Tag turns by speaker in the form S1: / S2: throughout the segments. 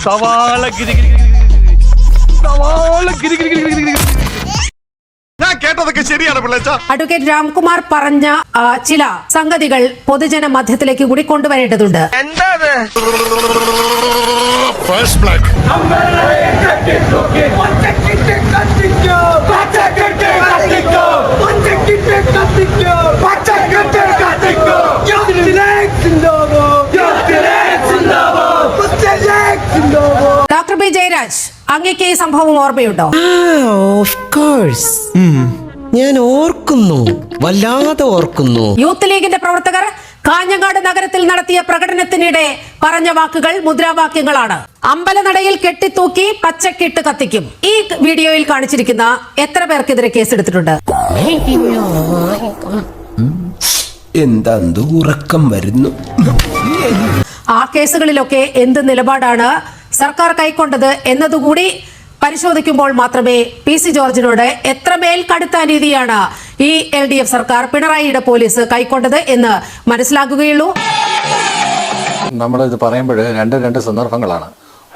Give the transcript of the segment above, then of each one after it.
S1: സവാള ഞാൻ കേട്ടതൊക്കെ ശരിയാണ് പിള്ളേച്ച.
S2: അഡ്വക്കേറ്റ് രാംകുമാർ പറഞ്ഞ ചില സംഗതികൾ പൊതുജന മധ്യത്തിലേക്ക് കൂടി കൊണ്ടുവരേണ്ടതുണ്ട്. ഡോക്ടർ ബി ജയരാജ്, അങ്ങേക്ക് ഈ സംഭവം ഓർമ്മയുണ്ടോ?
S3: ഓഫ് കോഴ്സ്, ഞാൻ ഓർക്കുന്നു, വല്ലാതെ ഓർക്കുന്നു.
S2: യൂത്ത് ലീഗിന്റെ പ്രവർത്തകർ കാഞ്ഞങ്ങാട് നഗരത്തിൽ നടത്തിയ പ്രകടനത്തിനിടെ പറഞ്ഞ വാക്കുകൾ മുദ്രാവാക്യങ്ങളാണ്. അമ്പലനടയിൽ കെട്ടിത്തൂക്കി പച്ചക്കിട്ട് കത്തിക്കും. ഈ വീഡിയോയിൽ കാണിച്ചിരിക്കുന്ന എത്ര പേർക്കെതിരെ കേസെടുത്തിട്ടുണ്ട്?
S3: എന്താ ഉറക്കം വരുന്നു.
S2: ആ കേസുകളിലൊക്കെ എന്ത് നിലപാടാണ് സർക്കാർ കൈക്കൊണ്ടത് എന്നതുകൂടി പരിശോധിക്കുമ്പോൾ മാത്രമേ പി സി ജോർജിനോട് എത്രമേൽ കടുത്ത രീതിയാണ് ഈ LDF സർക്കാർ, പിണറായിയുടെ പോലീസ് കൈക്കൊണ്ടത് എന്ന് മനസ്സിലാക്കുകയുള്ളൂ.
S4: നമ്മളിത് പറയുമ്പോൾ രണ്ട് സന്ദർഭങ്ങളാണ്.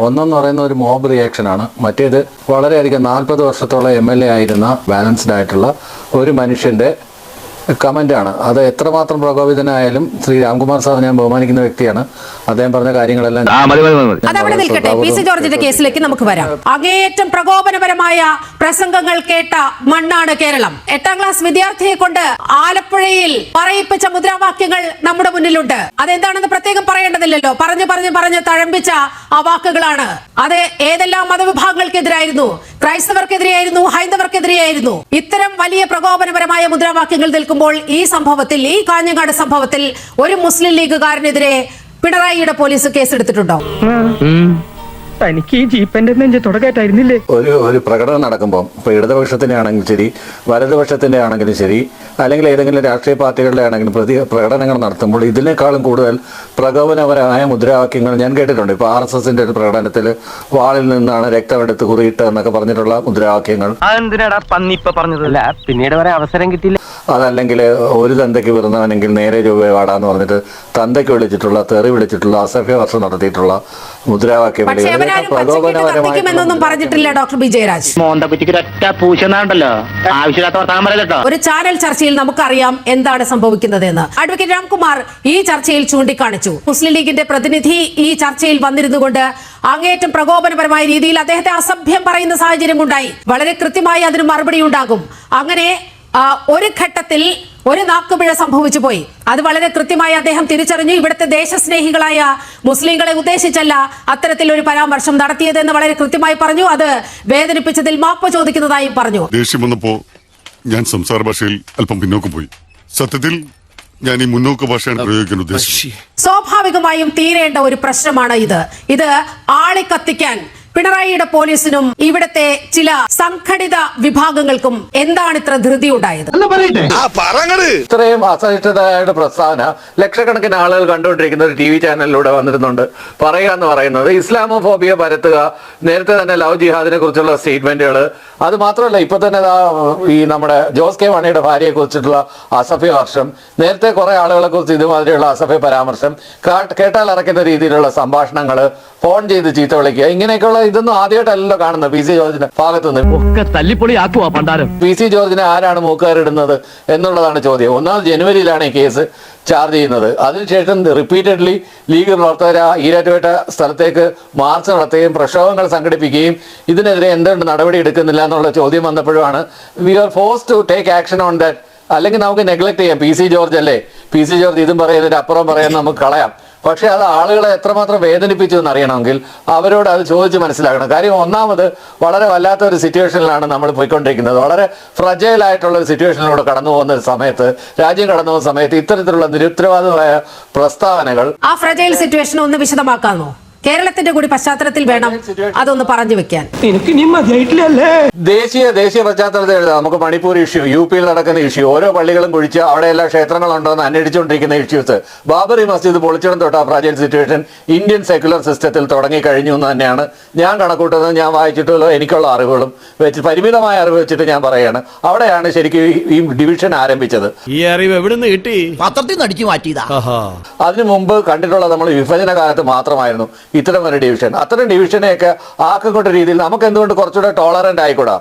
S4: ഒന്നെന്ന് പറയുന്ന ഒരു മോബ് റിയാക്ഷനാണ്, മറ്റേത് വളരെയധികം 40 വർഷത്തോളം MLA ആയിരുന്ന ബാലൻസ്ഡ് ആയിട്ടുള്ള ഒരു മനുഷ്യന്റെ കമന്റാണ്. അത് എത്രമാത്രം പ്രകോപിതനായാലും ശ്രീ രാംകുമാർ സാർ ഞാൻ ബഹുമാനിക്കുന്ന വ്യക്തിയാണ്. അദ്ദേഹം പറഞ്ഞ കാര്യങ്ങളെല്ലാം
S2: അതവിടെ നിൽക്കട്ടെ. പി സി ജോർജിന്റെ കേസിലേക്ക് നമുക്ക് വരാം. അങ്ങേയറ്റം പ്രകോപനപരമായ പ്രസംഗങ്ങൾ കേട്ട മണ്ണാണ് കേരളം. 8ാം ക്ലാസ് വിദ്യാർത്ഥിയെ കൊണ്ട് ആലപ്പുഴയിൽ പറയിപ്പിച്ച മുദ്രാവാക്യങ്ങൾ നമ്മുടെ മുന്നിലുണ്ട്. അതെന്താണെന്ന് പ്രത്യേകം പറയേണ്ടതില്ലല്ലോ. പറഞ്ഞു തഴമ്പിച്ച ആ വാക്കുകളാണ്. അത് ഏതെല്ലാം മതവിഭാഗങ്ങൾക്കെതിരായിരുന്നു? ക്രൈസ്തവർക്കെതിരെയായിരുന്നു, ഹൈന്ദവർക്കെതിരെയായിരുന്നു. ഇത്തരം വലിയ പ്രകോപനപരമായ മുദ്രാവാക്യങ്ങൾ നിൽക്കുമ്പോൾ ഈ സംഭവത്തിൽ, ഈ കാഞ്ഞങ്ങാട് സംഭവത്തിൽ ഒരു മുസ്ലിം ലീഗുകാരനെതിരെ പിണറായിയുടെ പോലീസ് കേസെടുത്തിട്ടുണ്ടോ?
S5: തനിക്ക് ഈ ജീപ്പന്റെ തുടക്കമായിട്ടായിരുന്നില്ലേ?
S4: ഒരു പ്രകടനം നടക്കുമ്പോൾ ഇപ്പൊ ഇടതുപക്ഷത്തിന്റെ ആണെങ്കിലും ശരി, വലതുപക്ഷത്തിന്റെ ആണെങ്കിലും ശരി, അല്ലെങ്കിൽ ഏതെങ്കിലും രാഷ്ട്രീയ പാർട്ടികളുടെ ആണെങ്കിലും പ്രകടനങ്ങൾ നടത്തുമ്പോൾ ഇതിനേക്കാളും കൂടുതൽ പ്രകോപനപരമായ മുദ്രാവാക്യങ്ങൾ ഞാൻ കേട്ടിട്ടുണ്ട്. ഇപ്പൊ RSSന്റെ ഒരു പ്രകടനത്തിൽ വാളിൽ നിന്നാണ് രക്തമെടുത്ത് കുറിയിട്ട് എന്നൊക്കെ പറഞ്ഞിട്ടുള്ള മുദ്രാവാക്യങ്ങൾ.
S5: പിന്നീട് വരെ അവസരം കിട്ടിയില്ല.
S4: അതല്ലെങ്കിൽ ഒരു തന്തയ്ക്ക് വരുന്നവനെങ്കിൽ നേരെ രൂപ വാടാന്ന് പറഞ്ഞിട്ട് തന്തയ്ക്ക് വിളിച്ചിട്ടുള്ള, തെറി വിളിച്ചിട്ടുള്ള, അസഭ്യ വർഷം നടത്തിയിട്ടുള്ള മുദ്രാവാക്യം
S2: പറഞ്ഞിട്ടില്ല ഡോക്ടർ ബി ജയരാജ്. ഒരു ചാനൽ ചർച്ചയിൽ നമുക്കറിയാം എന്താണ് സംഭവിക്കുന്നത് എന്ന്. അഡ്വക്കേറ്റ് രാംകുമാർ ഈ ചർച്ചയിൽ ചൂണ്ടിക്കാണിച്ചു. മുസ്ലിം ലീഗിന്റെ പ്രതിനിധി ഈ ചർച്ചയിൽ വന്നിരുന്നുകൊണ്ട് അങ്ങേയറ്റം പ്രകോപനപരമായ രീതിയിൽ അദ്ദേഹത്തെ അസഭ്യം പറയുന്ന സാഹചര്യം ഉണ്ടായി. വളരെ കൃത്യമായി അതിന് മറുപടി ഉണ്ടാകും. അങ്ങനെ ഒരു ഘട്ടത്തിൽ ഒരു നാക്കുപിഴ സംഭവിച്ചു പോയി. അത് വളരെ കൃത്യമായി അദ്ദേഹം തിരിച്ചറിഞ്ഞു. ഇവിടുത്തെ ദേശസ്നേഹികളായ മുസ്ലിങ്ങളെ ഉദ്ദേശിച്ചല്ല അത്തരത്തിൽ ഒരു പരാമർശം നടത്തിയതെന്ന് വളരെ കൃത്യമായി പറഞ്ഞു. അത് വേദനിപ്പിച്ചതിൽ മാപ്പ് ചോദിക്കുന്നതായി പറഞ്ഞു.
S6: ദേഷ്യം വന്നപ്പോ ഞാൻ സംസാര ഭാഷയിൽ അല്പം പിന്നോക്കം പോയി. സത്യത്തിൽ ഞാൻ ഈ മുന്നോക്ക ഭാഷയാണ് പ്രയോഗിക്കാൻ ഉദ്ദേശിച്ചത്.
S2: സ്വാഭാവികമായും തീരേണ്ട ഒരു പ്രശ്നമാണ് ഇത് ആളിക്കത്തിക്കാൻ പിണറായിയുടെ പോലീസിനും ഇവിടത്തെ ചില സംഘടിത വിഭാഗങ്ങൾക്കും എന്താണ് ഇത്ര ധൃതി ഉണ്ടായത്?
S4: ഇത്രയും അസഹിഷ്ണുതയുടെ പ്രസ്താവന ലക്ഷക്കണക്കിന് ആളുകൾ കണ്ടുകൊണ്ടിരിക്കുന്ന ഒരു TV ചാനലിലൂടെ വന്നിരുന്നുണ്ട്. പറയാന്ന് പറയുന്നത് ഇസ്ലാമോഫോബിയ പരത്തുക, നേരത്തെ തന്നെ ലവ് ജിഹാദിനെ കുറിച്ചുള്ള സ്റ്റേറ്റ്മെന്റുകൾ. അത് മാത്രമല്ല, ഇപ്പൊ തന്നെ ഈ നമ്മുടെ ജോസ് കെ മാണിയുടെ ഭാര്യയെ കുറിച്ചിട്ടുള്ള അസഭ്യ വർഷം, നേരത്തെ കുറെ ആളുകളെ കുറിച്ച് ഇതുമാതിരിയുള്ള അസഭ്യ പരാമർശം, കേട്ടാൽ അറക്കുന്ന രീതിയിലുള്ള സംഭാഷണങ്ങൾ, ഫോൺ ചെയ്ത് ചീത്ത വിളിക്കുക, ഇങ്ങനെയൊക്കെയുള്ള ഇതൊന്നും ആദ്യമായിട്ടല്ലോ കാണുന്നത് പി സി ജോർജിന്റെ ഭാഗത്തുനിന്ന്. പി സി ജോർജിനെ ആരാണ് മൂക്കുകാരിടുന്നത് എന്നുള്ളതാണ് ചോദ്യം. 1 ജനുവരിയിലാണ് ഈ കേസ് ചാർജ് ചെയ്യുന്നത്. അതിനുശേഷം റിപ്പീറ്റഡ്ലി ലീഗ് പ്രവർത്തകർ ഈരാറ്റുപേട്ട സ്ഥലത്തേക്ക് മാർച്ച് നടത്തുകയും പ്രക്ഷോഭങ്ങൾ സംഘടിപ്പിക്കുകയും ഇതിനെതിരെ എന്തുകൊണ്ട് നടപടി എടുക്കുന്നില്ല എന്നുള്ള ചോദ്യം വന്നപ്പോഴാണ് we are forced to take action on that. അല്ലെങ്കിൽ നമുക്ക് നെഗ്ലക്ട് ചെയ്യാം. പി സി ജോർജ് അല്ലേ, പി സി ജോർജ് ഇതും പറയുന്നതിന് അപ്പുറം പറയാൻ നമുക്ക് കളയാം. പക്ഷെ അത് ആളുകളെ എത്രമാത്രം വേദനിപ്പിച്ചു എന്ന് അറിയണമെങ്കിൽ അവരോട് അത് ചോദിച്ച് മനസ്സിലാക്കണം. കാര്യം ഒന്നാമത് വളരെ വല്ലാത്ത ഒരു സിറ്റുവേഷനിലാണ് നമ്മൾ പോയിക്കൊണ്ടിരിക്കുന്നത്. വളരെ ഫ്രജൈൽ ആയിട്ടുള്ള ഒരു സിറ്റുവേഷനിലൂടെ കടന്നു പോകുന്ന ഒരു സമയത്ത്, രാജ്യം കടന്നു പോകുന്ന സമയത്ത് ഇത്തരത്തിലുള്ള നിരുത്തരവാദമായ പ്രസ്താവനകൾ.
S2: ആ ഫ്രജൈൽ സിറ്റുവേഷൻ ഒന്ന് വിശദമാക്കാമോ? കേരളത്തിന്റെ കൂടി പശ്ചാത്തലത്തിൽ വേണം അതൊന്ന് പറഞ്ഞു വെക്കാൻ.
S4: ദേശീയ പശ്ചാത്തലത്തിൽ എഴുതാം. നമുക്ക് മണിപ്പൂർ ഇഷ്യൂ, UP നടക്കുന്ന ഇഷ്യൂ, ഓരോ പള്ളികളും കുഴിച്ച് അവിടെ എല്ലാ ക്ഷേത്രങ്ങളുണ്ടോ എന്ന് അന്വേഷിച്ചുകൊണ്ടിരിക്കുന്ന ഇഷ്യൂസ്, ബാബറി മസ്ജിദ് പൊളിച്ചിടം തൊട്ട് ആ ഫ്രാജൈൽ സിറ്റുവേഷൻ ഇന്ത്യൻ സെക്യുലർ സിസ്റ്റത്തിൽ തുടങ്ങി കഴിഞ്ഞു എന്ന് തന്നെയാണ് ഞാൻ കണക്കൂട്ടുന്നത്. ഞാൻ വായിച്ചിട്ടുള്ള എനിക്കുള്ള അറിവുകളും വെച്ച്, പരിമിതമായ അറിവ് വെച്ചിട്ട് ഞാൻ പറയാണ്, അവിടെയാണ് ശരിക്കും ഈ ഡിവിഷൻ ആരംഭിച്ചത്.
S1: ഈ അറിവ് എവിടെ നിന്ന് കിട്ടി?
S3: പത്രത്തിൽ നിന്ന് അടിച്ചു മാറ്റിയതാ.
S4: അതിനു മുമ്പ് കണ്ടിട്ടുള്ള നമ്മൾ വിഭജന കാലത്ത് മാത്രമായിരുന്നു ഇത്തരം ഒരു ഡിവിഷൻ. അത്തരം ഡിവിഷനെയൊക്കെ ആക്കിക്കൊണ്ട രീതിയിൽ നമുക്ക് എന്തുകൊണ്ട് കുറച്ചുകൂടെ ടോളറന്റ് ആയിക്കൂടാ?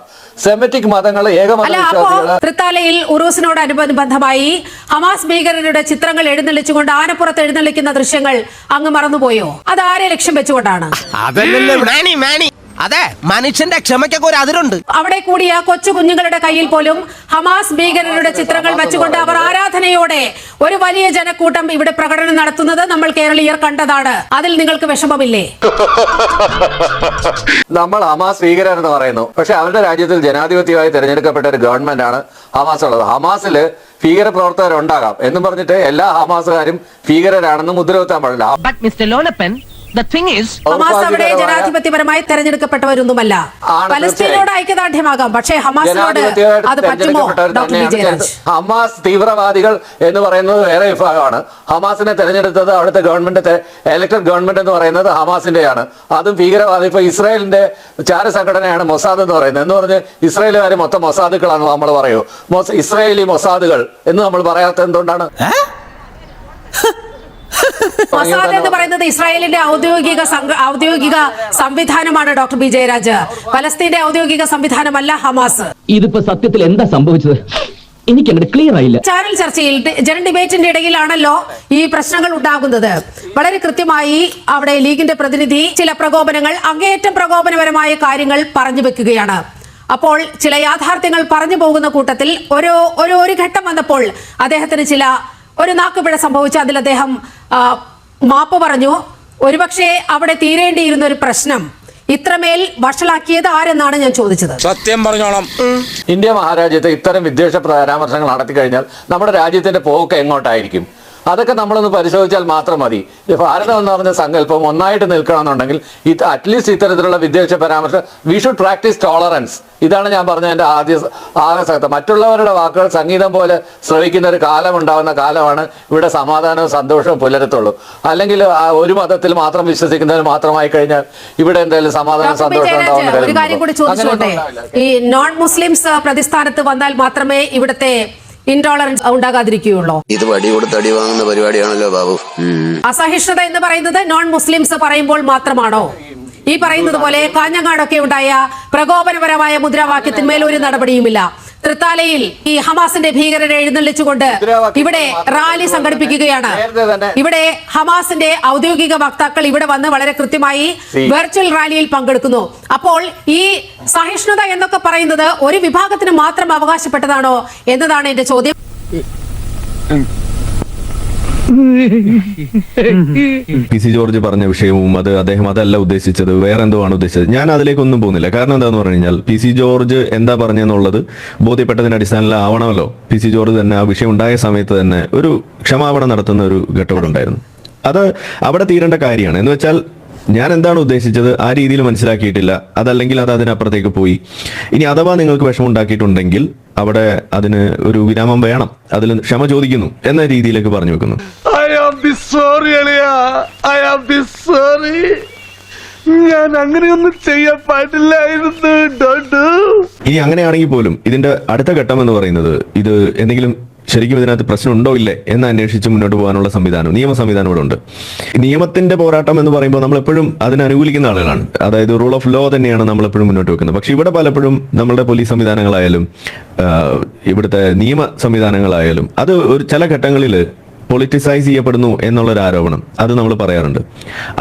S4: സെമറ്റിക് മതങ്ങൾ ഏകമത
S2: അല്ല, അപ്പോ
S4: വിശ്വാസികള്
S2: തൃത്താലയിൽ ഉറൂസിനോടനുബന്ധമായി ഹമാസ് ഭീകരരുടെ ചിത്രങ്ങൾ എഴുന്നള്ളിച്ചുകൊണ്ട് ആനപ്പുറത്ത് എഴുന്നള്ളിക്കുന്ന ദൃശ്യങ്ങൾ അങ്ങ് മറന്നുപോയോ? അത് ആരെ ലക്ഷ്യം വെച്ചുകൊണ്ടാണ്?
S3: അതെ, മനുഷ്യന്റെ ക്ഷമയ്ക്കൊക്കെ ഒരു അതിരുണ്ട്.
S2: അവിടെ കൂടിയ കൊച്ചു കുഞ്ഞുങ്ങളുടെ കയ്യിൽ പോലും ഹമാസ് ഭീകരരുടെ ചിത്രങ്ങൾ വെച്ചുകൊണ്ട് അവർ ആരാധനയോടെ ഒരു വലിയ ജനക്കൂട്ടം ഇവിടെ പ്രകടനം നടത്തുന്നത് നമ്മൾ കേരളീയർ കണ്ടതാണ്. അതിൽ നിങ്ങൾക്ക് വിഷമമില്ലേ?
S4: നമ്മൾ ഹമാസ് ഭീകരർ എന്ന് പറയുന്നു, പക്ഷെ അവരുടെ രാജ്യത്തിൽ ജനാധിപത്യമായി തിരഞ്ഞെടുക്കപ്പെട്ട ഒരു ഗവൺമെന്റ് ആണ് ഹമാസ് ഉള്ളത്. ഹമാസില് ഭീകര പ്രവർത്തകരുണ്ടാകാം എന്നും പറഞ്ഞിട്ട് എല്ലാ ഹമാസുകാരും ഭീകരരാണെന്ന് മുദ്രകുത്താൻ പാടില്ല.
S2: ഹമാസ് അവിടെ ജനാധിപത്യപരമായി തെരഞ്ഞെടുക്കപ്പെട്ടവരൊന്നുമല്ല. പലസ്തീനോട് ഐക്യദാർഢ്യമാകാം, പക്ഷേ ഹമാസിനോട് അത് പറ്റുമോ? ഡോക്ടർ വിജയരാജ്,
S4: ഹമാസ് തീവ്രവാദികൾ എന്ന് പറയുന്നത് വേറെ വിഭാഗമാണ്. ഹമാസിനെ തെരഞ്ഞെടുത്തത് അവിടുത്തെ ഗവൺമെന്റ്, ഇലക്ടഡ് ഗവൺമെന്റ് എന്ന് പറയുന്നത് ഹമാസിന്റെയാണ്. അതും ഭീകരവാദി. ഇപ്പൊ ഇസ്രായേലിന്റെ ചാരസംഘടനയാണ് മൊസാദ് എന്ന് പറയുന്നത്. എന്ന് പറഞ്ഞ് ഇസ്രായേലുകാർ മൊത്തം മൊസാദുകളാണ് നമ്മൾ പറയൂ. ഇസ്രായേലി മൊസാദുകൾ എന്ന് നമ്മൾ പറയാത്ത എന്തുകൊണ്ടാണ്?
S2: മൊസാദ് എന്ന് പറയുന്നത് ഇസ്രായേലിന്റെ ഔദ്യോഗിക സംവിധാനമാണ് ഡോക്ടർ വിജയരാജ്. പലസ്തീന്റെ ഔദ്യോഗിക സംവിധാനമല്ല ഹമാസ്.
S5: ഇതിപ്പോ സത്യത്തിൽ എന്താ സംഭവിച്ചത്? എനിക്ക് ക്ലിയർ ആയില്ല.
S2: ചാനൽ ചർച്ചയിൽ ജനറൽ ഡിബേറ്റിന്റെ ഇടയിലാണല്ലോ ഈ പ്രശ്നങ്ങൾ ഉണ്ടാകുന്നത്. വളരെ കൃത്യമായി അവിടെ ലീഗിന്റെ പ്രതിനിധി ചില പ്രകോപനങ്ങൾ, അങ്ങേയറ്റം പ്രകോപനപരമായ കാര്യങ്ങൾ പറഞ്ഞു വെക്കുകയാണ്. അപ്പോൾ ചില യാഥാർത്ഥ്യങ്ങൾ പറഞ്ഞു പോകുന്ന കൂട്ടത്തിൽ ഒരു ഘട്ടം വന്നപ്പോൾ അദ്ദേഹത്തിന് ഒരു നാക്കുപിഴ സംഭവിച്ചു. അതിൽ അദ്ദേഹം മാപ്പ് പറഞ്ഞു. ഒരുപക്ഷെ അവിടെ തീരേണ്ടിയിരുന്ന ഒരു പ്രശ്നം ഇത്രമേൽ വഷളാക്കിയത് ആരെന്നാണ് ഞാൻ ചോദിച്ചത്.
S1: സത്യം പറഞ്ഞോളാം.
S4: ഇന്ത്യ മഹാരാജ്യത്ത് ഇത്തരം വിദ്വേഷ പരാമർശങ്ങൾ നടത്തി കഴിഞ്ഞാൽ നമ്മുടെ രാജ്യത്തിന്റെ പോക്ക് എങ്ങോട്ടായിരിക്കും? അതൊക്കെ നമ്മളൊന്ന് പരിശോധിച്ചാൽ മാത്രം മതി. ഭാരതം എന്ന് പറഞ്ഞ സങ്കല്പം ഒന്നായിട്ട് നിൽക്കണമെന്നുണ്ടെങ്കിൽ അറ്റ്ലീസ്റ്റ് ഇത്തരത്തിലുള്ള വിദ്വേഷ പരാമർശം വി ഷുഡ് പ്രാക്ടീസ് ടോളറൻസ്. ഇതാണ് ഞാൻ പറഞ്ഞ എൻ്റെ ആകെ മറ്റുള്ളവരുടെ വാക്കുകൾ സംഗീതം പോലെ ശ്രവിക്കുന്ന ഒരു കാലം ഉണ്ടാകുന്ന കാലമാണ് ഇവിടെ സമാധാനവും സന്തോഷവും പുലരത്തുള്ളൂ. അല്ലെങ്കിൽ ഒരു മതത്തിൽ മാത്രം വിശ്വസിക്കുന്നവർ മാത്രമായി കഴിഞ്ഞാൽ ഇവിടെ എന്തായാലും സമാധാനം സന്തോഷം ഉണ്ടാവുന്ന
S2: ഒരു കാര്യം കൂടി ചോദിച്ചോട്ടെ, ഈ നോൺ മുസ്ലിംസ് പ്രതിസ്ഥാനത്ത് വന്നാൽ മാത്രമേ ഇവിടുത്തെ ഇൻടോളറൻസ് ഉണ്ടാകാതിരിക്കുകയുള്ളൂ.
S7: ഇത് വടി കൊടുത്ത് അടി വാങ്ങുന്ന പരിപാടിയാണല്ലോ ബാബു.
S2: അസഹിഷ്ണുത എന്ന് പറയുന്നത് നോൺ മുസ്ലിംസ് പറയുമ്പോൾ മാത്രമാണോ? ഈ പറയുന്നത് പോലെ കാഞ്ഞങ്ങാടൊക്കെ ഉണ്ടായ പ്രകോപനപരമായ മുദ്രാവാക്യത്തിന്മേൽ ഒരു നടപടിയുമില്ല. തൃത്താലയിൽ ഈ ഹമാസിന്റെ ഭീകരരെ എഴുന്നള്ളിച്ചുകൊണ്ട് ഇവിടെ റാലി സംഘടിപ്പിക്കുകയാണ്. ഇവിടെ ഹമാസിന്റെ ഔദ്യോഗിക വക്താക്കൾ ഇവിടെ വന്ന് വളരെ കൃത്യമായി വെർച്വൽ റാലിയിൽ പങ്കെടുക്കുന്നു. അപ്പോൾ ഈ സഹിഷ്ണുത എന്നൊക്കെ പറയുന്നത് ഒരു വിഭാഗത്തിന് മാത്രം അവകാശപ്പെട്ടതാണോ എന്നതാണ് എന്റെ ചോദ്യം.
S8: PC ജോർജ് പറഞ്ഞ വിഷയവും അദ്ദേഹം അതല്ല ഉദ്ദേശിച്ചത്, വേറെ എന്തോ ആണ് ഉദ്ദേശിച്ചത്. ഞാൻ അതിലേക്കൊന്നും പോകുന്നില്ല. കാരണം എന്താന്ന് പറഞ്ഞു കഴിഞ്ഞാൽ PC ജോർജ് എന്താ പറഞ്ഞെന്നുള്ളത് ബോധ്യപ്പെട്ടതിന്റെ അടിസ്ഥാനത്തിൽ ആവണമല്ലോ. PC ജോർജ് തന്നെ ആ വിഷയം ഉണ്ടായ സമയത്ത് തന്നെ ഒരു ക്ഷമാപണം നടത്തുന്ന ഒരു ഘട്ടം ഉണ്ടായിരുന്നു. അത് അവിടെ തീരേണ്ട കാര്യമാണ്. എന്ന് വെച്ചാൽ ഞാൻ എന്താണ് ഉദ്ദേശിച്ചത് ആ രീതിയിൽ മനസ്സിലാക്കിയിട്ടില്ല. അതല്ലെങ്കിൽ അത് അതിനപ്പുറത്തേക്ക് പോയി. ഇനി അഥവാ നിങ്ങൾക്ക് വിഷമം ഉണ്ടാക്കിയിട്ടുണ്ടെങ്കിൽ അവിടെ അതിന് ഒരു വിരാമം വേണം, അതിൽ ക്ഷമ ചോദിക്കുന്നു എന്ന രീതിയിലേക്ക് പറഞ്ഞു വെക്കുന്നു.
S1: ഞാൻ അങ്ങനെയൊന്നും ചെയ്യാൻ പാടില്ലായിരുന്നു.
S8: ഇനി അങ്ങനെയാണെങ്കിൽ പോലും ഇതിന്റെ അടുത്ത ഘട്ടം എന്ന് പറയുന്നത് ഇത് എന്തെങ്കിലും ശരിക്കും ഇതിനകത്ത് പ്രശ്നമുണ്ടോ ഇല്ലേ എന്ന് അന്വേഷിച്ച് മുന്നോട്ട് പോകാനുള്ള സംവിധാനം, നിയമ സംവിധാനം ഇവിടെ ഉണ്ട്. നിയമത്തിന്റെ പോരാട്ടം എന്ന് പറയുമ്പോൾ നമ്മൾ എപ്പോഴും അതിനെ അനുകൂലിക്കുന്ന ആളുകളാണ്. അതായത് റൂൾ ഓഫ് ലോ തന്നെയാണ് നമ്മൾ എപ്പോഴും മുന്നോട്ട് വെക്കുന്നത്. പക്ഷെ ഇവിടെ പലപ്പോഴും നമ്മുടെ പോലീസ് സംവിധാനങ്ങളായാലും ഇവിടുത്തെ നിയമ സംവിധാനങ്ങളായാലും അത് ഒരു ചില ഘട്ടങ്ങളിൽ പൊളിറ്റിസൈസ് ചെയ്യപ്പെടുന്നു എന്നുള്ളൊരു ആരോപണം അത് നമ്മൾ പറയാറുണ്ട്.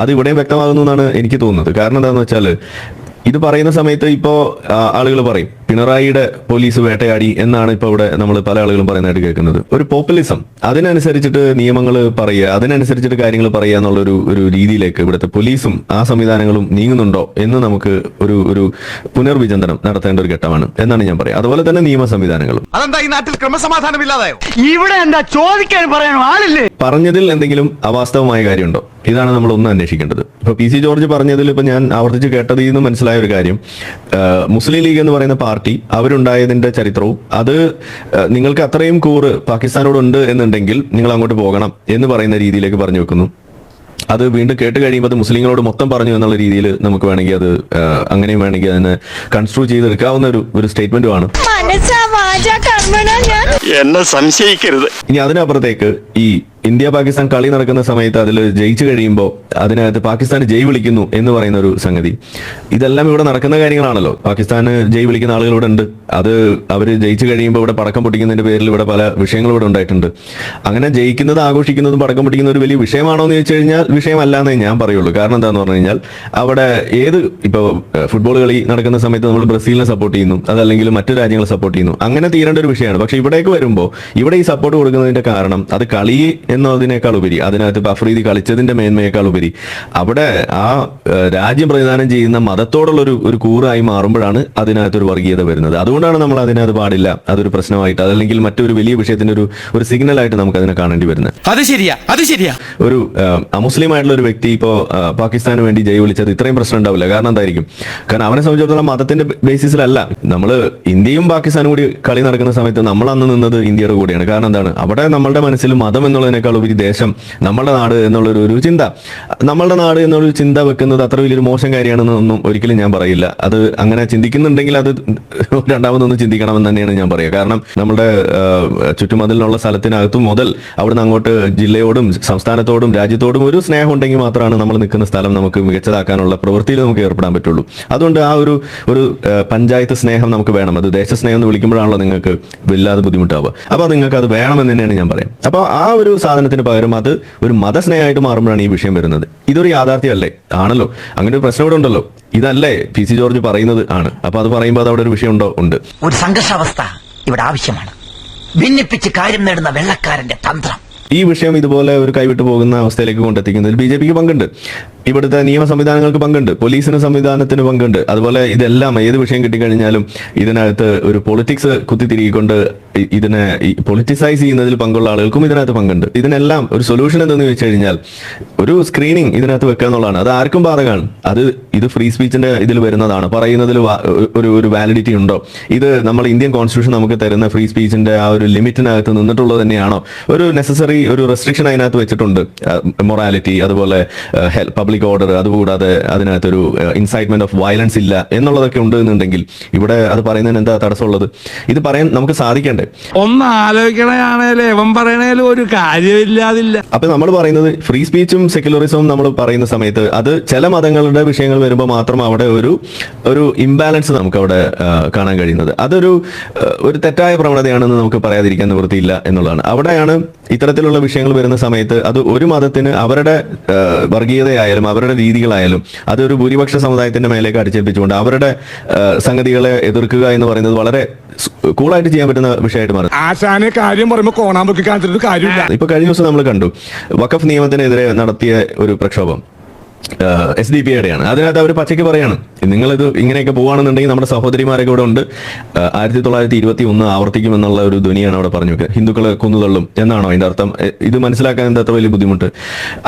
S8: അത് ഇവിടെയും വ്യക്തമാകുന്നു എന്നാണ് എനിക്ക് തോന്നുന്നത്. കാരണം എന്താണെന്ന് വെച്ചാൽ ഇത് പറയുന്ന സമയത്ത് ഇപ്പോ ആളുകൾ പറയും പിണറായിയുടെ പോലീസ് വേട്ടയാടി എന്നാണ് ഇപ്പൊ ഇവിടെ നമ്മൾ പല ആളുകളും പറയുന്നതായിട്ട് കേൾക്കുന്നത്. ഒരു പോപ്പുലിസം, അതിനനുസരിച്ചിട്ട് നിയമങ്ങൾ പറയുക, അതിനനുസരിച്ചിട്ട് കാര്യങ്ങൾ പറയുക എന്നുള്ള ഒരു രീതിയിലേക്ക് ഇവിടുത്തെ പോലീസും ആ സംവിധാനങ്ങളും നീങ്ങുന്നുണ്ടോ എന്ന് നമുക്ക് ഒരു പുനർവിചിന്തനം നടത്തേണ്ട ഒരു ഘട്ടമാണ് എന്നാണ് ഞാൻ പറയുക. അതുപോലെ തന്നെ നിയമ സംവിധാനങ്ങളും.
S1: അതെന്താ ഈ നാട്ടിൽ ക്രമസമാധാനം ഇല്ലാതായോ?
S5: ഇവിടെ എന്താ ചോദിക്കാൻ പറയാനോ ആളില്ലേ?
S8: പറഞ്ഞതിൽ എന്തെങ്കിലും അവാസ്തവമായ കാര്യമുണ്ടോ? ഇതാണ് നമ്മൾ ഒന്ന് അന്വേഷിക്കേണ്ടത്. ഇപ്പൊ PC ജോർജ് പറഞ്ഞതിൽ ഇപ്പൊ ഞാൻ ആവർത്തിച്ച് കേട്ടതിൽ നിന്ന് മനസ്സിലായ ഒരു കാര്യം, മുസ്ലിം ലീഗ് എന്ന് പറയുന്ന പാർട്ടി അവരുണ്ടായതിന്റെ ചരിത്രവും അത് നിങ്ങൾക്ക് അത്രയും കൂറ് പാകിസ്ഥാനോടുണ്ട് എന്നുണ്ടെങ്കിൽ നിങ്ങൾ അങ്ങോട്ട് പോകണം എന്ന് പറയുന്ന രീതിയിലേക്ക് പറഞ്ഞു വെക്കുന്നു. അത് വീണ്ടും കേട്ട് കഴിയുമ്പോൾ അത് മുസ്ലിങ്ങളോട് മൊത്തം പറഞ്ഞു എന്നുള്ള രീതിയിൽ നമുക്ക് വേണമെങ്കിൽ അത് അങ്ങനെയും വേണമെങ്കിൽ അതിനെ കൺസ്ട്രൂ ചെയ്തെടുക്കാവുന്ന ഒരു സ്റ്റേറ്റ്മെന്റുമാണ്.
S1: എന്നെ സംശയിക്കരുത്.
S8: ഇനി അതിനപ്പുറത്തേക്ക് ഈ ഇന്ത്യ പാകിസ്ഥാൻ കളി നടക്കുന്ന സമയത്ത് അതിൽ ജയിച്ചു കഴിയുമ്പോൾ അതിനകത്ത് പാകിസ്ഥാൻ ജയ് വിളിക്കുന്നു എന്ന് പറയുന്ന ഒരു സംഗതി, ഇതെല്ലാം ഇവിടെ നടക്കുന്ന കാര്യങ്ങളാണല്ലോ. പാകിസ്ഥാന് ജയ് വിളിക്കുന്ന ആളുകൾ ഇവിടെ ഉണ്ട്. അത് അവർ ജയിച്ചു കഴിയുമ്പോൾ ഇവിടെ പടക്കം പൊട്ടിക്കുന്നതിന്റെ പേരിൽ ഇവിടെ പല വിഷയങ്ങളും ഇവിടെ ഉണ്ടായിട്ടുണ്ട്. അങ്ങനെ ജയിക്കുന്നത് ആഘോഷിക്കുന്നതും പടക്കം പൊട്ടിക്കുന്ന ഒരു വലിയ വിഷയമാണോ എന്ന് ചോദിച്ചു കഴിഞ്ഞാൽ വിഷയമല്ല എന്നേ ഞാൻ പറയുള്ളൂ. കാരണം എന്താന്ന് പറഞ്ഞു കഴിഞ്ഞാൽ അവിടെ ഇപ്പോൾ ഫുട്ബോൾ കളി നടക്കുന്ന സമയത്ത് നമ്മൾ ബ്രസീലിനെ സപ്പോർട്ട് ചെയ്യുന്നു, അതല്ലെങ്കിൽ മറ്റു രാജ്യങ്ങളെ സപ്പോർട്ട് ചെയ്യുന്നു, അങ്ങനെ തീരേണ്ട ഒരു വിഷയമാണ്. പക്ഷെ ഇവിടേക്ക് വരുമ്പോൾ ഇവിടെ ഈ സപ്പോർട്ട് കൊടുക്കുന്നതിന്റെ കാരണം അത് കളി എന്നതിനേക്കാൾ ഉപരി, അതിനകത്ത് ഇപ്പൊ അഫ്രീദി കളിച്ചതിന്റെ മേന്മയേക്കാൾ ഉപരി അവിടെ ആ രാജ്യം പ്രതിദാനം ചെയ്യുന്ന മതത്തോടുള്ള ഒരു കൂറായി മാറുമ്പോഴാണ് അതിനകത്തൊരു വർഗീയത വരുന്നത്. അതുകൊണ്ടാണ് നമ്മൾ അതിനകത്ത് പാടില്ല, അതൊരു പ്രശ്നമായിട്ട്, അതല്ലെങ്കിൽ മറ്റൊരു വലിയ വിഷയത്തിന്റെ ഒരു സിഗ്നലായിട്ട് നമുക്ക് അതിനെ കാണേണ്ടി വരുന്നത്.
S3: അത് ശരിയാ.
S8: ഒരു അമുസ്ലിം ആയിട്ടുള്ള ഒരു വ്യക്തി ഇപ്പോ പാകിസ്ഥാന് വേണ്ടി ജയ് വിളിച്ചത് ഇത്രയും പ്രശ്നം ഉണ്ടാവില്ല. കാരണം എന്തായിരിക്കും? കാരണം അവനെ സംബന്ധിച്ചിടത്തോളം മതത്തിന്റെ ബേസിസിലല്ല. നമ്മൾ ഇന്ത്യയും പാകിസ്ഥാനും കൂടി കളി നടക്കുന്ന സമയത്ത് നമ്മൾ അന്ന് നിന്നത് ഇന്ത്യയുടെ കൂടെയാണ്. കാരണം എന്താണ്? അവിടെ നമ്മളുടെ മനസ്സിൽ മതം എന്നുള്ളതിനേക്കാൾ ഉപരി ദേശം, നമ്മളുടെ നാട് എന്നുള്ളൊരു ചിന്ത, നമ്മളുടെ നാട് എന്നുള്ളൊരു ചിന്ത വെക്കുന്നത് അത്ര വലിയൊരു മോശം കാര്യമാണെന്നൊന്നും ഒരിക്കലും ഞാൻ പറയില്ല. അത് അങ്ങനെ ചിന്തിക്കുന്നുണ്ടെങ്കിൽ അത് രണ്ടാമതൊന്നും ചിന്തിക്കണമെന്ന് തന്നെയാണ് ഞാൻ പറയുക. കാരണം നമ്മുടെ ചുറ്റുമതിലുള്ള സ്ഥലത്തിനകത്തും മുതൽ അവിടുന്ന് അങ്ങോട്ട് ജില്ലയോടും സംസ്ഥാനത്തോടും രാജ്യത്തോടും ഒരു സ്നേഹം ഉണ്ടെങ്കിൽ മാത്രമാണ് നമ്മൾ നിൽക്കുന്ന സ്ഥലം നമുക്ക് മികച്ചതാക്കാനുള്ള പ്രവൃത്തിയിൽ നമുക്ക് ഏർപ്പെടാൻ പറ്റുള്ളൂ. അതുകൊണ്ട് ആ ഒരു പഞ്ചായത്ത് സ്നേഹം നമുക്ക് വേണം. അത് ദേശസ്നേഹം എന്ന് വിളിക്കുമ്പോഴാണല്ലോ നിങ്ങൾക്ക് വല്ലാതെ ബുദ്ധിമുട്ടാവുക. അപ്പൊ നിങ്ങൾക്ക് അത് വേണമെന്ന് തന്നെയാണ് ഞാൻ പറയാം. അപ്പൊ ആ ഒരു സാധനത്തിന് പകരം അത് ഒരു മതസ്നേഹമായിട്ട് മാറുമ്പോഴാണ് ഈ വിഷയം വരുന്നത്. ഇതൊരു യാഥാർത്ഥ്യമല്ലേ? ആണല്ലോ. അങ്ങനെ ഒരു പ്രശ്നം ഇവിടെ ഉണ്ടല്ലോ. ഇതല്ലേ PC ജോർജ് പറയുന്നത്? ആണ്. അപ്പൊ അത് പറയുമ്പോൾ അത് അവിടെ ഒരു വിഷയം ഉണ്ടോ? ഉണ്ട്.
S3: ഒരു സംഘർഷാവസ്ഥ ഇവിടെ ആവശ്യമാണ്. ഭിന്നിപ്പിച്ച് കാര്യം നേടുന്ന വെള്ളക്കാരന്റെ തന്ത്രം.
S8: ഈ വിഷയം ഇതുപോലെ ഒരു കൈവിട്ടു പോകുന്ന അവസ്ഥയിലേക്ക് കൊണ്ടെത്തിക്കുന്നതിൽ BJPക്ക് പങ്കുണ്ട്, ഇവിടുത്തെ നിയമ സംവിധാനങ്ങൾക്ക് പങ്കുണ്ട്, പോലീസിന് സംവിധാനത്തിന് പങ്കുണ്ട്. അതുപോലെ ഇതെല്ലാം ഏത് വിഷയം കിട്ടിക്കഴിഞ്ഞാലും ഇതിനകത്ത് ഒരു പൊളിറ്റിക്സ് കുത്തിത്തിരികൊണ്ട് ഇതിനെ പൊളിറ്റിസൈസ് ചെയ്യുന്നതിൽ പങ്കുള്ള ആളുകൾക്കും ഇതിനകത്ത് പങ്കുണ്ട്. ഇതിനെല്ലാം ഒരു സൊല്യൂഷൻ എന്തെന്ന് ചോദിച്ചു കഴിഞ്ഞാൽ ഒരു സ്ക്രീനിങ് ഇതിനകത്ത് വെക്കുക എന്നുള്ളതാണ്. അത് ആർക്കും ബാധകമാണ്. ഇത് ഫ്രീ സ്പീച്ചിന്റെ ഇതിൽ വരുന്നതാണ്. പറയുന്നതിൽ ഒരു വാലിഡിറ്റി ഉണ്ടോ? ഇത് നമ്മൾ ഇന്ത്യൻ കോൺസ്റ്റിറ്റ്യൂഷൻ നമുക്ക് തരുന്ന ഫ്രീ സ്പീച്ചിന്റെ ആ ഒരു ലിമിറ്റിനകത്ത് നിന്നിട്ടുള്ളത് തന്നെയാണോ? ഒരു നെസസറി ഒരു റെസ്ട്രിക്ഷൻ അതിനകത്ത് വെച്ചിട്ടുണ്ട്. മൊറാലിറ്റി, അതുപോലെ പബ്ലിക് ഓർഡർ, അതുകൂടാതെ അതിനകത്തൊരു ഇൻസൈറ്റ്മെന്റ് ഓഫ് വയലൻസ് ഇല്ല എന്നുള്ളതൊക്കെ ഉണ്ട് എന്നുണ്ടെങ്കിൽ ഇവിടെ അത് പറയുന്നതിന് എന്താ തടസ്സമുള്ളത്? ഇത് പറയാൻ നമുക്ക് സാധിക്കണ്ടേ?
S1: ഒന്ന് ആലോചിക്കണേയാണേലും എവൻ പറയണേലും ഒരു കാര്യമില്ലാതില്ല.
S8: അപ്പൊ നമ്മൾ പറയുന്നത് ഫ്രീ സ്പീച്ചും സെക്യുലറിസവും നമ്മൾ പറയുന്ന സമയത്ത് അത് ചില മതങ്ങളുടെ വിഷയങ്ങൾ വരുമ്പോൾ മാത്രം അവിടെ ഒരു ഇംബാലൻസ് നമുക്ക് അവിടെ കാണാൻ കഴിയുന്നത്. അതൊരു തെറ്റായ പ്രവണതയാണെന്ന് നമുക്ക് പറയാതിരിക്കാൻ നിവൃത്തിയില്ല എന്നുള്ളതാണ്. അവിടെയാണ് ഇത്തരത്തിലുള്ള വിഷയങ്ങൾ വരുന്ന സമയത്ത് അത് ഒരു മതത്തിന് അവരുടെ വർഗീയതയായാലും അവരുടെ രീതികളായാലും അതൊരു ഭൂരിപക്ഷ സമുദായത്തിന്റെ മേലേക്ക് അടിച്ചേൽപ്പിച്ചുകൊണ്ട് അവരുടെ സംഗതികളെ എതിർക്കുക എന്ന് പറയുന്നത് വളരെ കൂളായിട്ട് ചെയ്യാൻ പറ്റുന്ന വിഷയമായിട്ട് മാറും.
S1: ആശാനെ കാര്യം പറയുമ്പോൾ കോണാമ്പൊക്കെ കാണിച്ചിട്ട് കാര്യമില്ല.
S8: ഇപ്പൊ കഴിഞ്ഞ ദിവസം നമ്മൾ കണ്ടു വഖഫ് നിയമത്തിനെതിരെ നടത്തിയ ഒരു പ്രക്ഷോഭം SDP-യുടെയാണ്. അതിനകത്ത് അവർ പച്ചയ്ക്ക് പറയാണ്, നിങ്ങളിത് ഇങ്ങനെയൊക്കെ പോവാണെന്നുണ്ടെങ്കിൽ നമ്മുടെ സഹോദരിമാരൊക്കെ ഇവിടെ ഉണ്ട്, 1921 ആവർത്തിക്കുമെന്നുള്ള ഒരു ധ്വനിയാണ് അവിടെ പറഞ്ഞു വെക്കുക. ഹിന്ദുക്കളെ കൊന്നുതള്ളും എന്നാണോ അതിന്റെ അർത്ഥം? ഇത് മനസ്സിലാക്കാൻ എന്താ അത്ര വലിയ ബുദ്ധിമുട്ട്?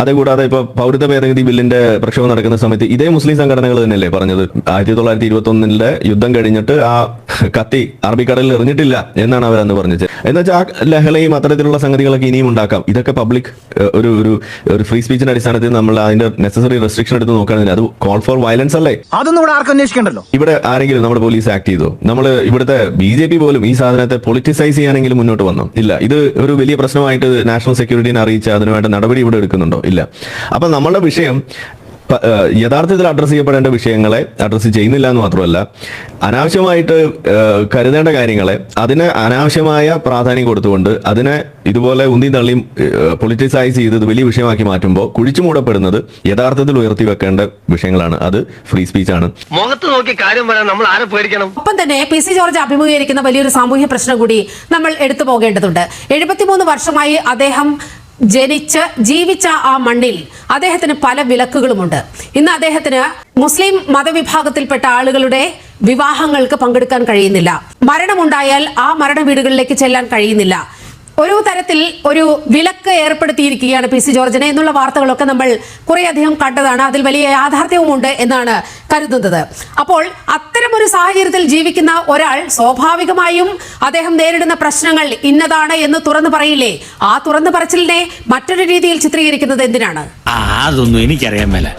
S8: അതുകൂടാതെ ഇപ്പൊ പൗരത്വ ഭേദഗതി ബില്ലിന്റെ പ്രക്ഷോഭം നടക്കുന്ന സമയത്ത് ഇതേ മുസ്ലിം സംഘടനകൾ തന്നെയല്ലേ പറഞ്ഞത് 1921 യുദ്ധം കഴിഞ്ഞിട്ട് ആ കത്തി അറബിക്കടലിൽ എറിഞ്ഞിട്ടില്ല എന്നാണ് അവരന്ന് പറഞ്ഞത്. എന്നുവെച്ചാൽ ആ ലഹളയും അത്തരത്തിലുള്ള സംഗതികളൊക്കെ ഇനിയും ഉണ്ടാക്കാം. ഇതൊക്കെ പബ്ലിക് ഒരു ഫ്രീ സ്പീച്ചിന്റെ അടിസ്ഥാനത്തിൽ നമ്മൾ അതിന്റെ നെസസറി റെസ്ട്രിക്ഷൻ എടുത്ത് നോക്കുകയാണെങ്കിൽ അത് കോൾ ഫോർ വയലൻസ് അല്ലേ?
S3: അതൊന്നും ഇവിടെ ആർക്കും അന്വേഷിക്കണ്ടല്ലോ.
S8: ഇവിടെ ആരെങ്കിലും നമ്മുടെ പോലീസ് ആക്ട് ചെയ്തോ? നമ്മൾ ഇവിടുത്തെ BJP പോലും ഈ സാധനത്തെ പൊളിറ്റിസൈസ് ചെയ്യാനെങ്കിലും മുന്നോട്ട് വന്നോ? ഇല്ല. ഇത് ഒരു വലിയ പ്രശ്നമായിട്ട് നാഷണൽ സെക്യൂരിറ്റിനെ അറിയിച്ച അതിനുവേണ്ട നടപടി ഇവിടെ എടുക്കുന്നുണ്ടോ? ഇല്ല. അപ്പൊ നമ്മളുടെ വിഷയം യഥാർത്ഥത്തിൽ അഡ്രസ് ചെയ്യപ്പെടേണ്ട വിഷയങ്ങളെ അഡ്രസ് ചെയ്യുന്നില്ല എന്ന് മാത്രമല്ല, അനാവശ്യമായിട്ട് കരുതേണ്ട കാര്യങ്ങളെ അതിന് അനാവശ്യമായ പ്രാധാന്യം കൊടുത്തുകൊണ്ട് അതിനെ ഇതുപോലെ ഉന്തി തള്ളിയും പൊളിറ്റിസൈസ് ചെയ്ത് വലിയ വിഷയമാക്കി മാറ്റുമ്പോൾ കുഴിച്ചു മൂടപ്പെടുന്നത് യഥാർത്ഥത്തിൽ ഉയർത്തി വെക്കേണ്ട വിഷയങ്ങളാണ്. അത് ഫ്രീ സ്പീച്ചാണ്.
S3: മുഖത്ത് നോക്കി കാര്യം പറയാൻ നമ്മൾ ആരെ പേടിക്കണം?
S2: ഒപ്പം തന്നെ PC ജോർജ് അഭിമുഖീകരിക്കുന്ന വലിയൊരു സാമൂഹ്യ പ്രശ്നം കൂടി നമ്മൾ എടുത്തു പോകേണ്ടതുണ്ട്. 73 വർഷമായി അദ്ദേഹം ജീവിച്ച ആ മണ്ണിൽ അദ്ദേഹത്തിന് പല വിലക്കുകളുമുണ്ട്. ഇന്ന് അദ്ദേഹത്തിന് മുസ്ലിം മതവിഭാഗത്തിൽപ്പെട്ട ആളുകളുടെ വിവാഹങ്ങൾക്ക് പങ്കെടുക്കാൻ കഴിയുന്നില്ല. മരണമുണ്ടായാൽ ആ മരണ വീടുകളിലേക്ക് ചെല്ലാൻ കഴിയുന്നില്ല. ഒരു തരത്തിൽ ഒരു വിലക്ക് ഏർപ്പെടുത്തിയിരിക്കുകയാണ് PC ജോർജിനെ എന്നുള്ള വാർത്തകളൊക്കെ നമ്മൾ കുറേയധികം കണ്ടതാണ്. അതിൽ വലിയ യാഥാർത്ഥ്യവുമുണ്ട് എന്നാണ് കരുതുന്നത്. അപ്പോൾ അത്തരമൊരു സാഹചര്യത്തിൽ ജീവിക്കുന്ന ഒരാൾ സ്വാഭാവികമായും അദ്ദേഹം നേരിടുന്ന പ്രശ്നങ്ങൾ ഇന്നതാണ് എന്ന് തുറന്നു പറയില്ലേ? ആ തുറന്നു പറച്ചിലിനെ മറ്റൊരു രീതിയിൽ ചിത്രീകരിക്കുന്നത് എന്തിനാണ്?
S9: അതൊന്നും എനിക്കറിയാൻ മേല.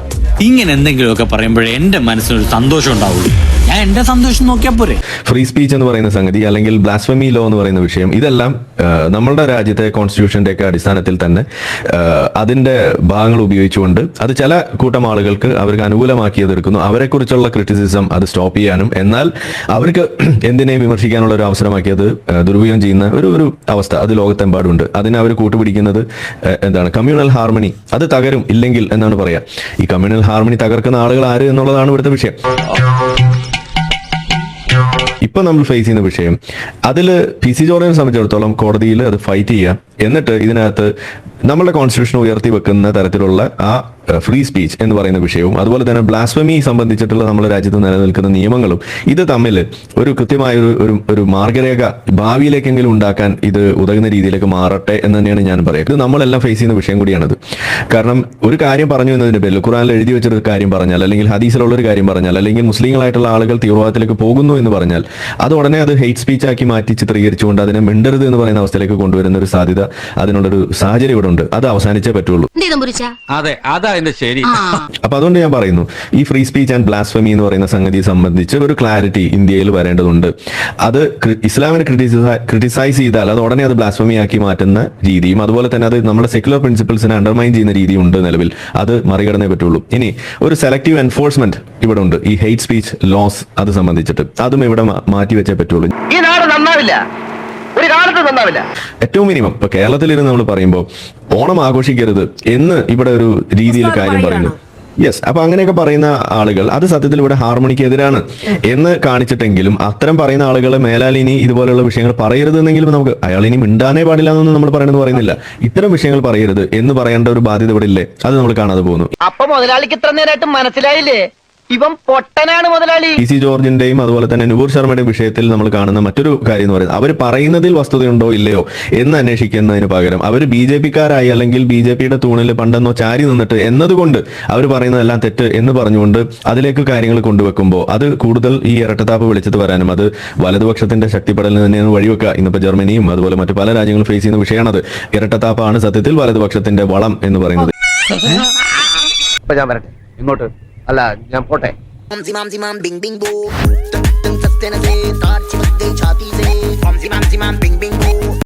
S9: ഇങ്ങനെ എന്തെങ്കിലുമൊക്കെ പറയുമ്പോഴേ എന്റെ മനസ്സിനൊരു സന്തോഷം ഉണ്ടാവുള്ളൂ. ഞാൻ എന്റെ സന്തോഷം നോക്കിയാൽ പോരെ.
S8: ഫ്രീ സ്പീച്ച് എന്ന് പറയുന്ന സംഗതി അല്ലെങ്കിൽ ബ്ലാസ്ഫമി ലോ എന്ന് പറയുന്ന വിഷയം, ഇതെല്ലാം നമ്മളുടെ രാജ്യത്തെ കോൺസ്റ്റിറ്റ്യൂഷന്റെ ഒക്കെ അടിസ്ഥാനത്തിൽ തന്നെ അതിന്റെ ഭാഗങ്ങൾ ഉപയോഗിച്ചുകൊണ്ട് അത് ചില കൂട്ടം ആളുകൾക്ക് അവർക്ക് അനുകൂലമാക്കി തീർക്കുന്നു. അവരെക്കുറിച്ചുള്ള ക്രിറ്റിസിസം അത് സ്റ്റോപ്പ് ചെയ്യാനും എന്നാൽ അവർക്ക് എന്തിനേയും വിമർശിക്കാനുള്ള ഒരു അവസരമാക്കി അത് ദുരുപയോഗം ചെയ്യുന്ന ഒരു അവസ്ഥ അത് ലോകത്തെമ്പാടുണ്ട്. അതിനെ അവർ കൂട്ടുപിടിക്കുന്നത് എന്താണ്, കമ്മ്യൂണൽ ഹാർമണി അത് തകരും ഇല്ലെങ്കിൽ എന്നാണ് പറയാ. ഈ കമ്മ്യൂണൽ ഹാർമണി തകർക്കുന്ന ആളുകൾ ആര് എന്നുള്ളതാണ് ഇവിടുത്തെ വിഷയം. ഇപ്പൊ നമ്മൾ ഫേസ് ചെയ്യുന്ന വിഷയം അതിൽ PC ജോർജിനെ സംബന്ധിച്ചിടത്തോളം കോടതിയിൽ അത് ഫൈറ്റ് ചെയ്യാം, എന്നിട്ട് ഇതിനകത്ത് നമ്മളുടെ കോൺസ്റ്റിറ്റ്യൂഷൻ ഉയർത്തി വെക്കുന്ന തരത്തിലുള്ള ആ ഫ്രീ സ്പീച്ച് എന്ന് പറയുന്ന വിഷയവും അതുപോലെ തന്നെ ബ്ലാസ്ഫമി സംബന്ധിച്ചിട്ടുള്ള നമ്മുടെ രാജ്യത്ത് നിലനിൽക്കുന്ന നിയമങ്ങളും ഇത് തമ്മിൽ ഒരു കൃത്യമായ ഒരു മാർഗരേഖ ഭാവിയിലേക്കെങ്കിലും ഉണ്ടാക്കാൻ ഇത് ഉതകുന്ന രീതിയിലേക്ക് മാറട്ടെ എന്ന് തന്നെയാണ് ഞാൻ പറയുക. ഇത് നമ്മളെല്ലാം ഫേസ് ചെയ്യുന്ന വിഷയം കൂടിയാണത്. കാരണം ഒരു കാര്യം പറഞ്ഞു എന്നതിന്റെ പേരിൽ ഖുറാനിൽ എഴുതി വെച്ചൊരു കാര്യം പറഞ്ഞാൽ അല്ലെങ്കിൽ ഹദീസിലുള്ള ഒരു കാര്യം പറഞ്ഞാൽ അല്ലെങ്കിൽ മുസ്ലിങ്ങളായിട്ടുള്ള ആളുകൾ തീവ്രവാദത്തിലേക്ക് പോകുന്നു എന്ന് പറഞ്ഞാൽ അത് ഉടനെ അത് ഹെയ്റ്റ് സ്പീച്ച് ആക്കി മാറ്റി ചിത്രീകരിച്ചുകൊണ്ട് അതിനെ മിണ്ടരുത് എന്ന് പറയുന്ന അവസ്ഥയിലേക്ക് കൊണ്ടുവരുന്ന ഒരു സാധ്യത, അതിനുള്ളൊരു സാഹചര്യം ഇവിടെ ഉണ്ട്. അത് അവസാനിച്ചേ പറ്റുള്ളൂ.
S1: അതെ, അതാ അതിന്റെ ശരി.
S8: അപ്പൊ അതുകൊണ്ട് ഞാൻ പറയുന്നു, ഈ ഫ്രീ സ്പീച്ച് ആൻഡ് ബ്ലാസ്ഫമി എന്ന് പറയുന്ന സംഗതിയെ സംബന്ധിച്ച് ഒരു ക്ലാരിറ്റി ഇന്ത്യയിൽ വരേണ്ടതുണ്ട്. അത് ഇസ്ലാമിനെ ക്രിട്ടിസൈസ് ചെയ്താൽ അത് ഉടനെ അത് ബ്ലാസ്ഫമി ആക്കി മാറ്റുന്ന രീതിയും അതുപോലെ തന്നെ അത് നമ്മുടെ സെക്യുലർ പ്രിൻസിപ്പിൾസിനെ അണ്ടർമൈൻ ചെയ്യുന്ന രീതിയും ഉണ്ട് നിലവിൽ. അത് മറികടന്നേ പറ്റുള്ളൂ. ഇനി ഒരു സെലക്ടീവ് എൻഫോഴ്സ്മെന്റ് ഇവിടെ ഉണ്ട് ഈ ഹെയ്റ്റ് സ്പീച്ച് ലോസ് അത് സംബന്ധിച്ചിട്ട്. അതും ഇവിടെ മാറ്റി വെച്ചേ പറ്റുള്ളൂ.
S3: ഈ നാട് നന്നാവില്ല, ഒരു കാലത്ത് നന്നാവില്ല.
S8: ഏറ്റവും മിനിമം ഇപ്പൊ കേരളത്തിലിരുന്ന് നമ്മൾ പറയുമ്പോൾ ഓണം ആഘോഷിക്കരുത് എന്ന് ഇവിടെ ഒരു രീതിയിൽ കാര്യം പറയുന്നു. യെസ്, അപ്പൊ അങ്ങനെയൊക്കെ പറയുന്ന ആളുകൾ അത് സത്യത്തിൽ ഇവിടെ ഹാർമണിക്ക് എതിരാണ് എന്ന് കാണിച്ചിട്ടെങ്കിലും അത്തരം പറയുന്ന ആളുകളെ മേലാലിനി ഇതുപോലെയുള്ള വിഷയങ്ങൾ പറയരുതെന്നെങ്കിലും നമുക്ക് അയാളിനി മിണ്ടാനേ പാടില്ല എന്നൊന്നും നമ്മൾ പറയണമെന്ന് പറയുന്നില്ല. ഇത്തരം വിഷയങ്ങൾ പറയരുത് എന്ന് പറയേണ്ട ഒരു ബാധ്യത ഇവിടെ ഇല്ലേ? അത് നമ്മൾ കാണാതെ പോകുന്നു.
S3: അപ്പൊ മുതലാളിക്ക് ഇത്ര നേരമായിട്ട് മനസ്സിലായില്ലേ ഇവൻ പൊട്ടനാണ് മുതലാളി?
S8: PC ജോർജിന്റെയും അതുപോലെ തന്നെ നൂപുർ ശർമ്മയുടെയും വിഷയത്തിൽ നമ്മൾ കാണുന്ന മറ്റൊരു കാര്യം എന്ന് പറയുന്നത് അവർ പറയുന്നതിൽ വസ്തുതയുണ്ടോ ഇല്ലയോ എന്ന് അന്വേഷിക്കുന്നതിന് പകരം അവർ BJP-ക്കാരായി അല്ലെങ്കിൽ BJP-യുടെ തൂണിൽ പണ്ടെന്നോ ചാരി നിന്നിട്ട് എന്നതുകൊണ്ട് അവർ പറയുന്നതെല്ലാം തെറ്റ് എന്ന് പറഞ്ഞുകൊണ്ട് അതിലേക്ക് കാര്യങ്ങൾ കൊണ്ടുവെക്കുമ്പോൾ അത് കൂടുതൽ ഈ ഇരട്ടത്താപ്പ് വിളിച്ചത് വരാനും അത് വലതുപക്ഷത്തിന്റെ ശക്തിപ്പെടലിന് തന്നെയാണ് വഴിവെക്കുക. ഇന്നിപ്പോ ജർമ്മനിയും അതുപോലെ മറ്റു പല രാജ്യങ്ങളും ഫേസ് ചെയ്യുന്ന വിഷയമാണത്. ഇരട്ടത്താപ്പാണ് സത്യത്തിൽ വലതുപക്ഷത്തിന്റെ വളം എന്ന് പറയുന്നത്.
S3: ഞാൻ വരട്ടെ ഇങ്ങോട്ട്, അല്ല ഞാൻ പോട്ടെ.